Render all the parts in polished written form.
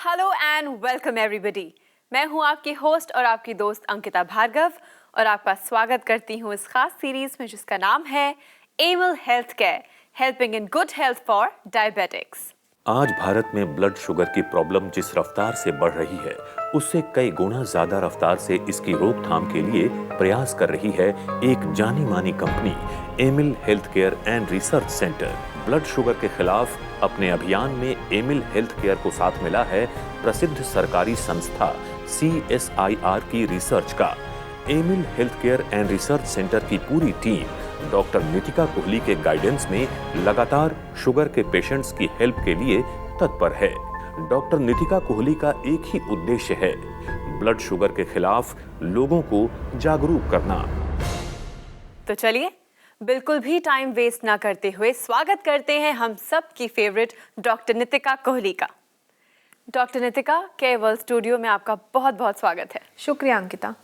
Hello and welcome everybody. मैं हूं आपकी होस्ट और आपकी दोस्त अंकिता भार्गव और आपका स्वागत करती हूं इस खास सीरीज में जिसका नाम है Emil health care, helping in good health for diabetics. आज भारत में ब्लड शुगर की प्रॉब्लम जिस रफ्तार से बढ़ रही है उससे कई गुना ज्यादा रफ्तार से इसकी रोकथाम के लिए प्रयास कर रही है एक जानी मानी company Emil health care and research center. Blood sugar के खिलाफ अपने अभियान में एमिल हेल्थ केयर को साथ मिला है प्रसिद्ध सरकारी संस्था CSIR की रिसर्च का। Emil health care and research center की पूरी टीम डॉक्टर नितिका कोहली के गाइडेंस में लगातार शुगर के पेशेंट्स की हेल्प के लिए तत्पर है। डॉक्टर नितिका कोहली का एक ही उद्देश्य है, ब्लड शुगर के खिलाफ लोगों को जागरूक करना। तो चलिए बिल्कुल भी टाइम वेस्ट ना करते हुए स्वागत करते हैं हम सब की फेवरेट डॉक्टर नितिका कोहली का। Doctor Nitika, care world studio में आपका बहुत बहुत स्वागत है। शुक्रिया अंकिता।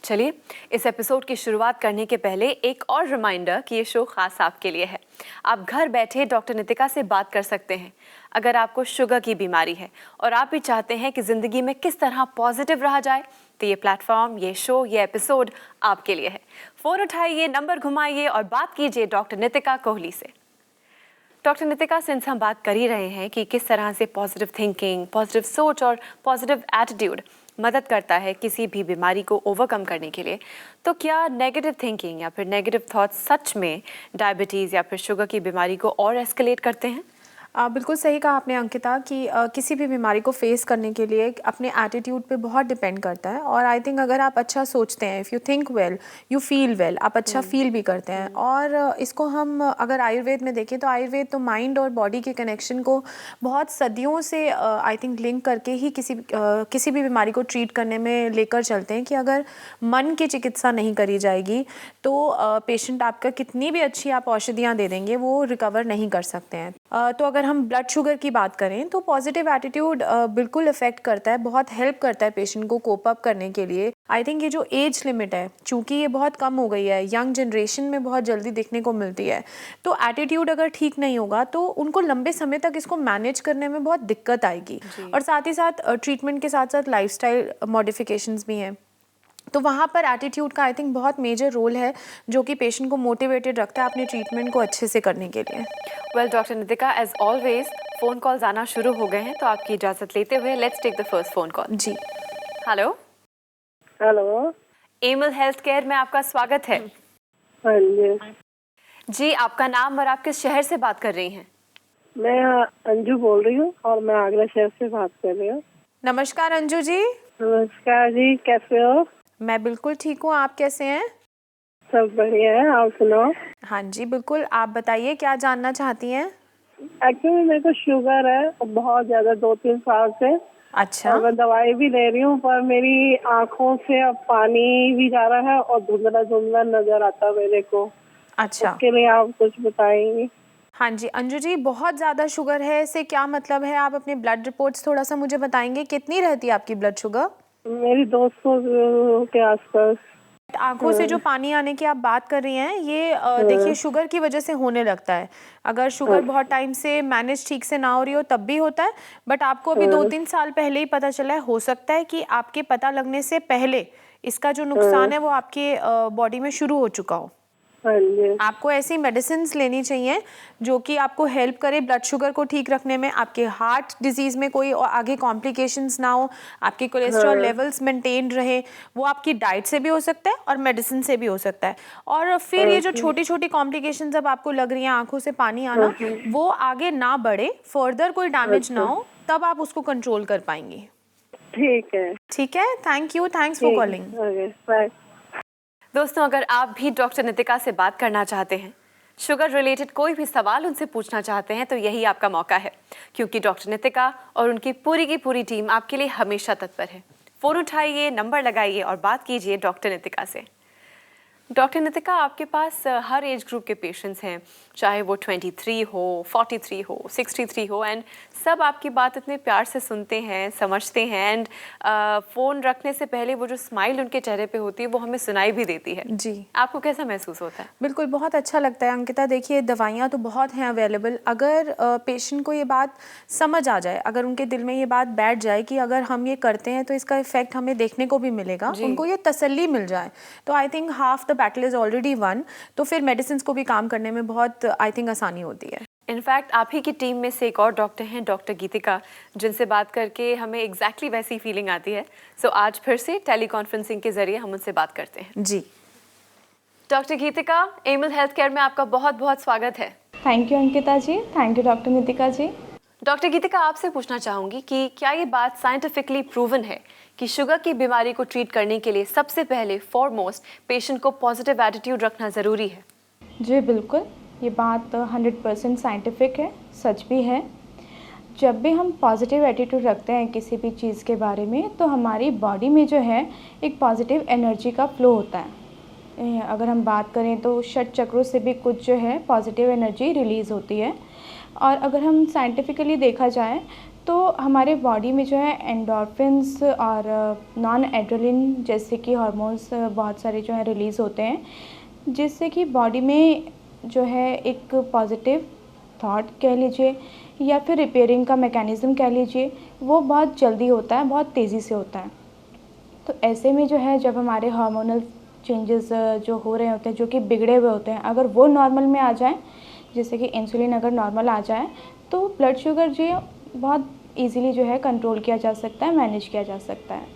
चलिए इस एपिसोड की शुरुआत करने के पहले एक और रिमाइंडर कि ये शो खास आपके लिए है। आप घर बैठे डॉक्टर नितिका से बात कर सकते हैं अगर आपको शुगर की बीमारी है और आप भी चाहते हैं कि ज़िंदगी में किस तरह पॉजिटिव रहा जाए, तो ये प्लेटफॉर्म, ये शो, ये एपिसोड आपके लिए है। फ़ोन उठाइए, नंबर घुमाइए और बात कीजिए डॉक्टर नितिका कोहली से। डॉक्टर नितिका, सिंस हम बात कर ही रहे हैं कि किस तरह से पॉजिटिव थिंकिंग, पॉजिटिव सोच और पॉजिटिव एटीट्यूड मदद करता है किसी भी बीमारी को ओवरकम करने के लिए, तो क्या नेगेटिव थिंकिंग या फिर नेगेटिव थॉट्स सच में डायबिटीज़ या फिर शुगर की बीमारी को और एस्केलेट करते हैं? बिल्कुल सही कहा आपने अंकिता कि किसी भी बीमारी को फेस करने के लिए अपने एटीट्यूड पे बहुत डिपेंड करता है। और आई थिंक अगर आप अच्छा सोचते हैं, if you think well you feel well, आप अच्छा फील भी करते हैं। और इसको हम अगर आयुर्वेद में देखें तो आयुर्वेद तो माइंड और बॉडी के कनेक्शन को बहुत सदियों से आई थिंक लिंक करके ही किसी भी बीमारी को ट्रीट करने में लेकर चलते हैं कि अगर मन की चिकित्सा नहीं करी जाएगी तो पेशेंट आपका कितनी भी अच्छी आप औषधियाँ दे देंगे वो रिकवर नहीं कर सकते हैं। तो अगर हम ब्लड शुगर की बात करें तो पॉजिटिव एटीट्यूड बिल्कुल इफेक्ट करता है, बहुत हेल्प करता है पेशेंट को कोप अप करने के लिए। आई थिंक ये जो एज लिमिट है, चूंकि ये बहुत कम हो गई है, यंग जनरेशन में बहुत जल्दी देखने को मिलती है, तो एटीट्यूड अगर ठीक नहीं होगा तो उनको लंबे समय तक इसको मैनेज करने में बहुत दिक्कत आएगी। और साथ ही साथ ट्रीटमेंट के साथ साथ लाइफस्टाइल मॉडिफिकेशंस भी हैं, तो वहाँ पर एटीट्यूड का आई थिंक बहुत मेजर रोल है जो कि पेशेंट को मोटिवेटेड रखता है अपने ट्रीटमेंट को अच्छे से करने के लिए। Well doctor Nitika, as always phone calls आना शुरू हो गए हैं, तो आपकी इजाज़त लेते हुए let's take the first phone call. जी hello hello. Emil health care में आपका स्वागत है। हाँ जी। जी, आपका नाम और आप किस शहर से बात कर रही हैं? मैं अंजू बोल रही हूँ और मैं आगरा शहर से बात कर रही हूँ। नमस्कार अंजू जी। नमस्कार जी, कैसे हो? मैं बिल्कुल ठीक हूँ, आप कैसे हैं? सब बढ़िया है, आप सुनाओ। हाँ जी बिल्कुल, आप बताइए क्या जानना चाहती हैं? एक्चुअली मेरे को शुगर है बहुत ज्यादा, 2-3 साल से। अच्छा। और मैं दवाई भी ले रही हूँ पर मेरी आँखों से अब पानी भी जा रहा है और धुंधला धुंधला नजर आता है मेरे को। अच्छा, उसके लिए आप कुछ बताएंगी? हाँ जी अंजू जी, बहुत ज़्यादा शुगर है, इससे क्या मतलब है? आप अपने ब्लड रिपोर्ट्स थोड़ा सा मुझे बताएंगे, कितनी रहती है आपकी ब्लड शुगर? मेरी 200 के आसपास। आंखों से जो पानी आने की आप बात कर रही हैं, ये देखिए शुगर की वजह से होने लगता है। अगर शुगर बहुत टाइम से मैनेज ठीक से ना हो रही हो तब भी होता है, बट आपको अभी 2-3 साल पहले ही पता चला है। हो सकता है कि आपके पता लगने से पहले इसका जो नुकसान है वो आपके बॉडी में शुरू हो चुका हो। हाँ जी। आपको ऐसी मेडिसिन्स लेनी चाहिए जो कि आपको हेल्प करे ब्लड शुगर को ठीक रखने में, आपके हार्ट डिजीज़ में कोई आगे कॉम्प्लिकेशंस ना हो, आपके कोलेस्ट्रॉल लेवल्स मेंटेन रहे। वो आपकी डाइट से भी हो सकता है और मेडिसिन से भी हो सकता है। और फिर ये जो छोटी छोटी कॉम्प्लिकेशंस अब आपको लग रही हैं, आंखों से पानी आना, वो आगे ना बढ़े, फर्दर कोई डैमेज ना हो, तब आप उसको कंट्रोल कर पाएंगी। ठीक है। ठीक है, thank you, thanks for calling. Bye. दोस्तों, अगर आप भी डॉक्टर नितिका से बात करना चाहते हैं, शुगर रिलेटेड कोई भी सवाल उनसे पूछना चाहते हैं, तो यही आपका मौका है, क्योंकि डॉक्टर नितिका और उनकी पूरी की पूरी टीम आपके लिए हमेशा तत्पर है। फ़ोन उठाइए, नंबर लगाइए और बात कीजिए डॉक्टर नितिका से। डॉक्टर नितिका, आपके पास हर एज ग्रुप के पेशेंट्स हैं, चाहे वो 23 हो, 43 हो, 63 हो, एंड सब आपकी बात इतने प्यार से सुनते हैं, समझते हैं, एंड फ़ोन रखने से पहले वो जो स्माइल उनके चेहरे पे होती है वो हमें सुनाई भी देती है। जी। आपको कैसा महसूस होता है? बिल्कुल, बहुत अच्छा लगता है अंकिता। देखिए, दवाइयाँ तो बहुत हैं अवेलेबल। अगर पेशेंट को ये बात समझ आ जाए, अगर उनके दिल में ये बात बैठ जाए कि अगर हम ये करते हैं तो इसका इफ़ेक्ट हमें देखने को भी मिलेगा, उनको ये तसल्ली मिल जाए, तो I think half the battle is already one. तो फिर मेडिसिन को भी काम करने में बहुत आई थिंक आसानी होती है। इनफैक्ट आप ही की टीम में से एक और डॉक्टर हैं, डॉक्टर गीतिका, जिनसे बात करके हमें एग्जैक्टली वैसी फीलिंग आती है। सो आज फिर से टेली कॉन्फ्रेंसिंग के जरिए हम उनसे बात करते हैं। जी। Doctor Geetika, Emil health care में आपका बहुत बहुत स्वागत है। Thank you Ankita ji, thank you doctor Nitika ji. Doctor Geetika, आपसे पूछना चाहूँगी कि क्या ये बात साइंटिफिकली प्रूवन है कि शुगर की बीमारी को ट्रीट करने के लिए सबसे पहले फॉरमोस्ट पेशेंट को पॉजिटिव एटीट्यूड रखना ज़रूरी है? जी बिल्कुल, ये बात 100% साइंटिफिक है, सच भी है। जब भी हम पॉजिटिव एटीट्यूड रखते हैं किसी भी चीज़ के बारे में, तो हमारी बॉडी में जो है एक पॉजिटिव एनर्जी का फ्लो होता है। अगर हम बात करें तो षट चक्रों से भी कुछ जो है पॉजिटिव एनर्जी रिलीज़ होती है। और अगर हम साइंटिफिकली देखा जाए तो हमारे बॉडी में जो है एंडोर्फिन्स और नॉन एड्रेनलिन जैसे कि हार्मोन्स बहुत सारे जो है रिलीज़ होते हैं, जिससे कि बॉडी में जो है एक पॉजिटिव थॉट कह लीजिए या फिर रिपेयरिंग का मैकेनिज़्म कह लीजिए, वो बहुत जल्दी होता है, बहुत तेज़ी से होता है। तो ऐसे में जो है जब हमारे हार्मोनल चेंजेस जो हो रहे होते हैं, जो कि बिगड़े हुए होते हैं, अगर वो नॉर्मल में आ जाएँ, जैसे कि इंसुलिन अगर नॉर्मल आ जाए, तो ब्लड शुगर जो बहुत इजीली जो है कंट्रोल किया जा सकता है, मैनेज किया जा सकता है।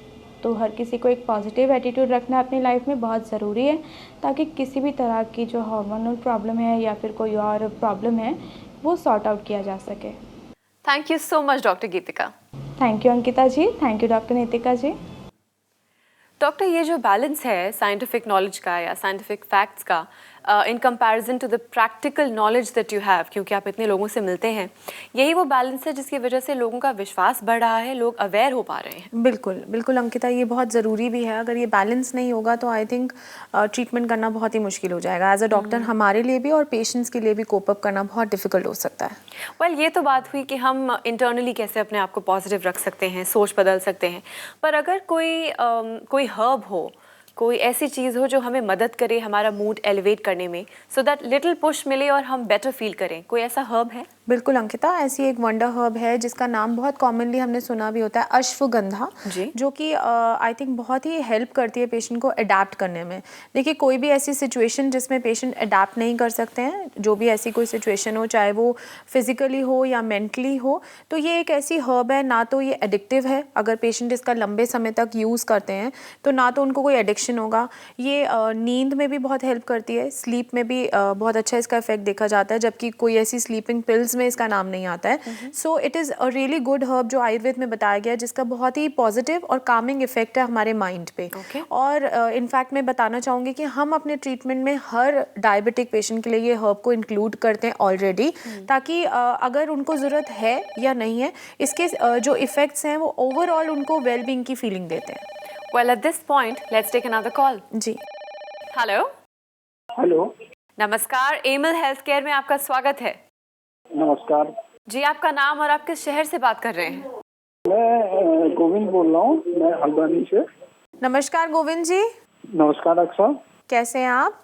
तो हर किसी को एक पॉजिटिव एटीट्यूड रखना अपनी लाइफ में बहुत ज़रूरी है, ताकि किसी भी तरह की जो हार्मोनल प्रॉब्लम है या फिर कोई और प्रॉब्लम है वो सॉर्ट आउट किया जा सके। Thank you so much doctor Gitika. Thank you Ankita ji, thank you doctor Nitika ji. Doctor, ये जो बैलेंस है साइंटिफिक नॉलेज का या साइंटिफिक फैक्ट्स का in comparison to the practical knowledge that you have, क्योंकि आप इतने लोगों से मिलते हैं, यही वो बैलेंस है जिसकी वजह से लोगों का विश्वास बढ़ रहा है, लोग अवेयर हो पा रहे हैं। बिल्कुल बिल्कुल अंकिता, ये बहुत ज़रूरी भी है। अगर ये बैलेंस नहीं होगा तो आई थिंक ट्रीटमेंट करना बहुत ही मुश्किल हो जाएगा। एज अ डॉक्टर हमारे लिए भी और पेशेंट्स के लिए भी कोप अप करना बहुत डिफिकल्ट हो सकता है। वेल, ये तो बात हुई कि हम इंटरनली कैसे अपने आप को पॉजिटिव रख सकते हैं, सोच बदल सकते हैं। पर अगर कोई हर्ब हो, कोई ऐसी चीज़ हो जो हमें मदद करे हमारा मूड एलिवेट करने में, सो दैट लिटिल पुश मिले और हम बेटर फील करें, कोई ऐसा हर्ब है? बिल्कुल अंकिता, ऐसी एक वंडर हर्ब है जिसका नाम बहुत कॉमनली हमने सुना भी होता है, अश्वगंधा, जो कि आई थिंक बहुत ही हेल्प करती है पेशेंट को अडेप्ट करने में। देखिए, कोई भी ऐसी सिचुएशन जिसमें पेशेंट अडेप्ट नहीं कर सकते हैं, जो भी ऐसी कोई सिचुएशन हो, चाहे वो फिजिकली हो या मेंटली हो, तो ये एक ऐसी हर्ब है। ना तो ये एडिक्टिव है, अगर पेशेंट इसका लंबे समय तक यूज़ करते हैं तो ना तो उनको कोई एडिक्शन होगा। ये नींद में भी बहुत हेल्प करती है, स्लीप में भी बहुत अच्छा इसका इफेक्ट देखा जाता है, जबकि कोई ऐसी स्लीपिंग पिल्स में इसका नाम नहीं आता है। So it is a really good herb जो आयुर्वेद में बताया गया है, जिसका बहुत ही पॉजिटिव और कामिंग इफेक्ट है हमारे माइंड पे। और इनफैक्ट मैं बताना चाहूँगी कि हम अपने ट्रीटमेंट में हर डायबिटिक पेशेंट के लिए ये हर्ब को इंक्लूड करते हैं ऑलरेडी, ताकि अगर उनको ज़रूरत है या नहीं है, इसके जो इफ़ेक्ट्स हैं वो ओवरऑल उनको वेलबींग की फीलिंग देते हैं। Well, at this point, let's take another call. जी। हेलो। हेलो, नमस्कार, एमिल हेल्थ केयर में आपका स्वागत है। नमस्कार। जी, आपका नाम और आप किस शहर से बात कर रहे हैं? मैं गोविंद बोल रहा हूँ, मैं हल्द्वानी से। नमस्कार गोविंद जी। नमस्कार डॉक्टर साहब। कैसे हैं आप?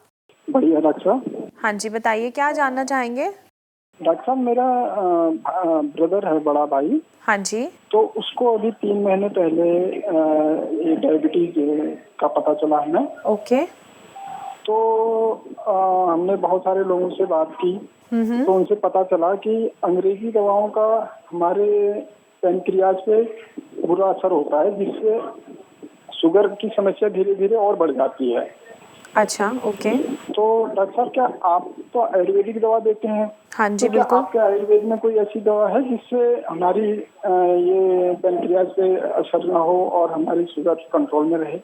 बढ़िया डॉक्टर साहब। हाँ जी, बताइए क्या जानना चाहेंगे? डॉक्टर साहब, मेरा ब्रदर है, बड़ा भाई। हाँ जी। तो उसको अभी 3 महीने पहले ये डायबिटीज का पता चला हमें। ओके। तो हमने बहुत सारे लोगों से बात की, तो उनसे पता चला कि अंग्रेजी दवाओं का हमारे पैनक्रियाज पे बुरा असर होता है, जिससे शुगर की समस्या धीरे धीरे और बढ़ जाती है। अच्छा, ओके। तो डॉक्टर साहब, क्या आप तो आयुर्वेदिक दवा देते हैं? हाँ जी, तो क्या बिल्कुल। आपके आयुर्वेद में कोई ऐसी दवा है जिससे हमारी ये पैनक्रियाज पे असर ना हो और हमारी शुगर कंट्रोल में रहे?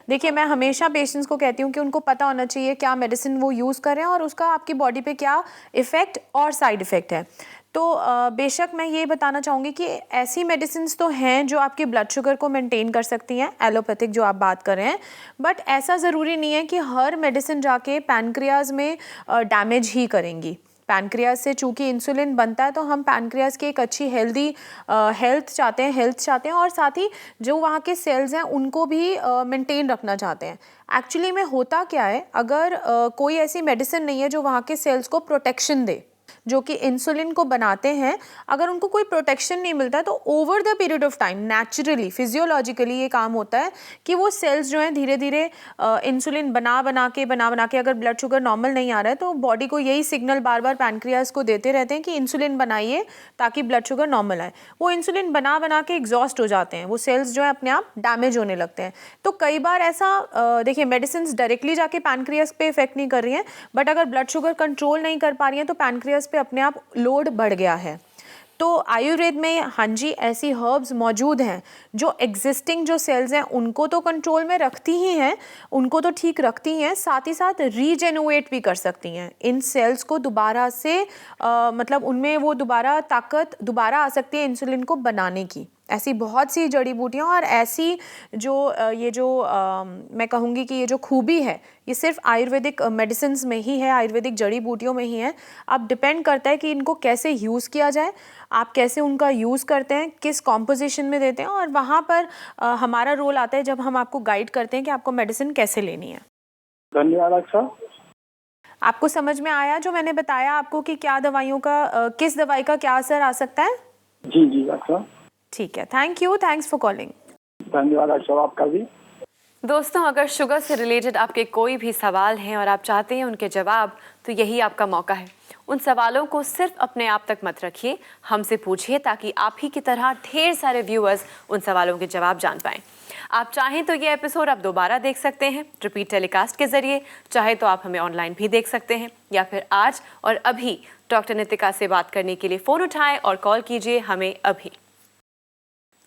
देखिए, मैं हमेशा पेशेंट्स को कहती हूँ कि उनको पता होना चाहिए क्या मेडिसिन वो यूज़ कर रहे हैं और उसका आपकी बॉडी पे क्या इफ़ेक्ट और साइड इफ़ेक्ट है। तो बेशक मैं ये बताना चाहूँगी कि ऐसी मेडिसिन्स तो हैं जो आपके ब्लड शुगर को मेंटेन कर सकती हैं, एलोपैथिक जो आप बात कर रहे हैं, बट ऐसा ज़रूरी नहीं है कि हर मेडिसिन जाके पैनक्रियाज में डैमेज ही करेंगी। पैनक्रियाज से चूँकि इंसुलिन बनता है तो हम पैनक्रियाज की एक अच्छी हेल्थ चाहते हैं और साथ ही जो वहाँ के सेल्स हैं उनको भी मेंटेन रखना चाहते हैं। एक्चुअली में होता क्या है, अगर कोई ऐसी मेडिसिन नहीं है जो वहाँ के सेल्स को प्रोटेक्शन दे, जो कि इंसुलिन को बनाते हैं, अगर उनको कोई प्रोटेक्शन नहीं मिलता है तो over the period of time naturally physiologically ये काम होता है कि वो सेल्स जो हैं धीरे धीरे इंसुलिन बना के अगर ब्लड शुगर नॉर्मल नहीं आ रहा है तो बॉडी को यही सिग्नल बार बार पैनक्रियाज को देते रहते हैं कि इंसुलिन बनाइए ताकि ब्लड शुगर नॉर्मल आए। वो इंसुलिन बना के एग्जॉस्ट हो जाते हैं, वो सेल्स जो है अपने आप डैमेज होने लगते हैं। तो कई बार ऐसा देखिए, मेडिसिन डायरेक्टली जाके पैनक्रियाज पे इफेक्ट नहीं कर रही हैं, बट अगर ब्लड शुगर कंट्रोल नहीं कर पा रही हैं तो पैनक्रियाज पे अपने आप लोड बढ़ गया है। तो आयुर्वेद में हाँ जी ऐसी हर्ब्स मौजूद हैं जो एग्जिस्टिंग जो सेल्स हैं उनको तो कंट्रोल में रखती ही हैं, उनको तो ठीक रखती हैं, साथ ही साथ रीजेनुएट भी कर सकती हैं इन सेल्स को दोबारा से, मतलब उनमें वो ताकत दोबारा आ सकती है इंसुलिन को बनाने की। ऐसी बहुत सी जड़ी बूटियाँ और ऐसी जो मैं कहूँगी कि ये जो खूबी है ये सिर्फ आयुर्वेदिक मेडिसिन्स में ही है, आयुर्वेदिक जड़ी बूटियों में ही है। अब डिपेंड करता है कि इनको कैसे यूज़ किया जाए, आप कैसे उनका यूज़ करते हैं, किस कॉम्पोजिशन में देते हैं, और वहाँ पर हमारा रोल आता है जब हम आपको गाइड करते हैं कि आपको मेडिसिन कैसे लेनी है। धन्यवाद डॉक्टर। आपको समझ में आया जो मैंने बताया आपको कि क्या दवाइयों का किस दवाई का क्या असर आ सकता है? जी जी डॉक्टर। ठीक है, thank you, thanks for calling. धन्यवाद डॉक्टर आपका भी। दोस्तों, अगर शुगर से रिलेटेड आपके कोई भी सवाल हैं और आप चाहते हैं उनके जवाब, तो यही आपका मौका है। उन सवालों को सिर्फ अपने आप तक मत रखिए, हमसे पूछिए ताकि आप ही की तरह ढेर सारे व्यूअर्स उन सवालों के जवाब जान पाएं। आप चाहें तो ये एपिसोड आप दोबारा देख सकते हैं रिपीट टेलीकास्ट के जरिए, चाहे तो आप हमें ऑनलाइन भी देख सकते हैं, या फिर आज और अभी डॉक्टर नितिका से बात करने के लिए फ़ोन उठाएं और कॉल कीजिए हमें अभी।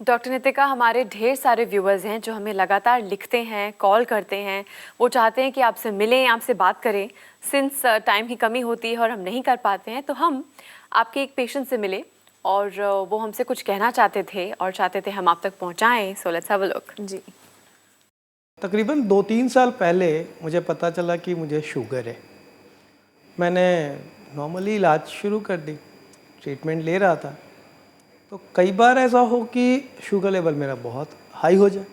डॉक्टर नितिका, हमारे ढेर सारे व्यूअर्स हैं जो हमें लगातार लिखते हैं, कॉल करते हैं, वो चाहते हैं कि आपसे मिलें, आपसे बात करें। सिंस टाइम की कमी होती है और हम नहीं कर पाते हैं, तो हम आपके एक पेशेंट से मिले और वो हमसे कुछ कहना चाहते थे और चाहते थे हम आप तक पहुंचाएं। So let's have a look. जी, तकरीबन 2-3 साल पहले मुझे पता चला कि मुझे शुगर है। मैंने नॉर्मली इलाज शुरू कर दी, ट्रीटमेंट ले रहा था। तो कई बार ऐसा हो कि शुगर लेवल मेरा बहुत हाई हो जाए,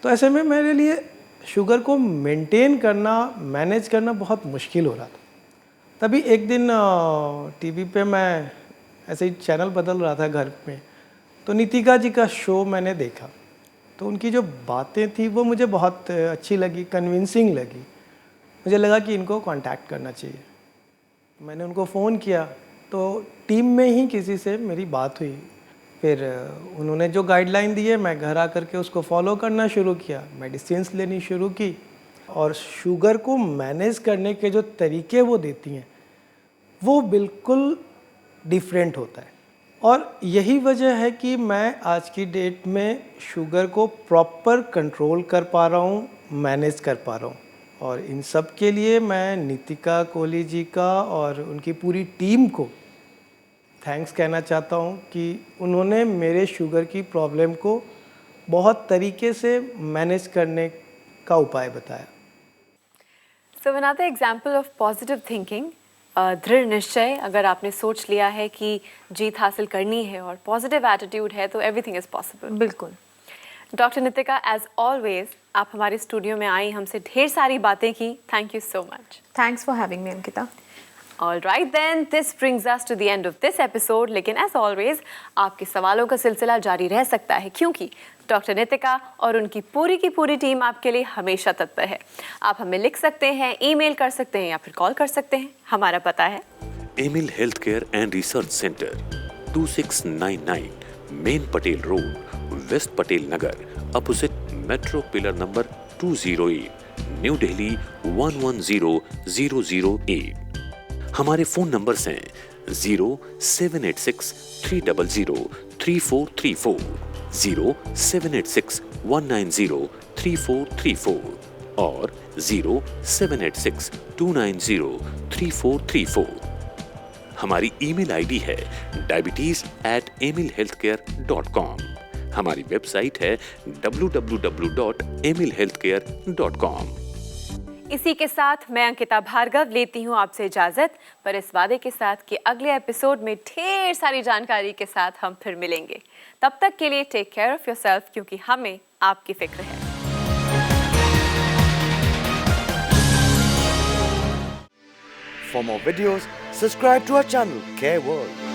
तो ऐसे में मेरे लिए शुगर को मेंटेन करना, मैनेज करना बहुत मुश्किल हो रहा था। तभी एक दिन टीवी पे मैं ऐसे ही चैनल बदल रहा था घर में, तो नितिका जी का शो मैंने देखा। तो उनकी जो बातें थी वो मुझे बहुत अच्छी लगी, कन्विंसिंग लगी। मुझे लगा कि इनको कांटेक्ट करना चाहिए। मैंने उनको फ़ोन किया, तो टीम में ही किसी से मेरी बात हुई। फिर उन्होंने जो गाइडलाइन दी है मैं घर आकर के उसको फॉलो करना शुरू किया, मेडिसिन्स लेनी शुरू की, और शुगर को मैनेज करने के जो तरीके वो देती हैं वो बिल्कुल डिफरेंट होता है। और यही वजह है कि मैं आज की डेट में शुगर को प्रॉपर कंट्रोल कर पा रहा हूँ, मैनेज कर पा रहा हूँ। और इन सब के लिए मैं नितिका कोहली जी का और उनकी पूरी टीम को थैंक्स कहना चाहता हूँ कि उन्होंने मेरे शुगर की प्रॉब्लम को बहुत तरीके से मैनेज करने का उपाय बताया। So another example of positive thinking, दृढ़ निश्चय। अगर आपने सोच लिया है कि जीत हासिल करनी है और पॉजिटिव एटीट्यूड है तो एवरीथिंग इज़ पॉसिबल। बिल्कुल। डॉक्टर नितिका, एज ऑलवेज आप हमारे स्टूडियो में आई, हमसे ढेर सारी बातें की। Thank you so much. Thanks for having me Ankita. All right then, this brings us to the end of this episode. लेकिन as always, आपके सवालों का सिलसिला जारी रह सकता है क्योंकि डॉक्टर नितिका और उनकी पूरी की पूरी टीम आपके लिए हमेशा तत्पर है। आप हमें लिख सकते हैं, ईमेल कर सकते हैं या फिर कॉल कर सकते हैं। हमारा पता है Emil health care and research center, 2699 main Patel road, west Patel Nagar, opposite metro pillar number 208, new Delhi 110008। हमारे फोन नंबर्स हैं 0786 300 3434, 0786 190 3434 और 0786 290 3434। हमारी ईमेल आईडी है diabetes@emilhealthcare.com। हमारी वेबसाइट है www.emilhealthcare.com। इसी के साथ मैं अंकिता भार्गव लेती हूँ आपसे इजाजत, पर इस वादे के साथ कि अगले एपिसोड में ढेर सारी जानकारी के साथ हम फिर मिलेंगे। तब तक के लिए टेक केयर ऑफ योरसेल्फ, क्योंकि हमें आपकी फिक्र है। For more videos, subscribe to our channel, Care World.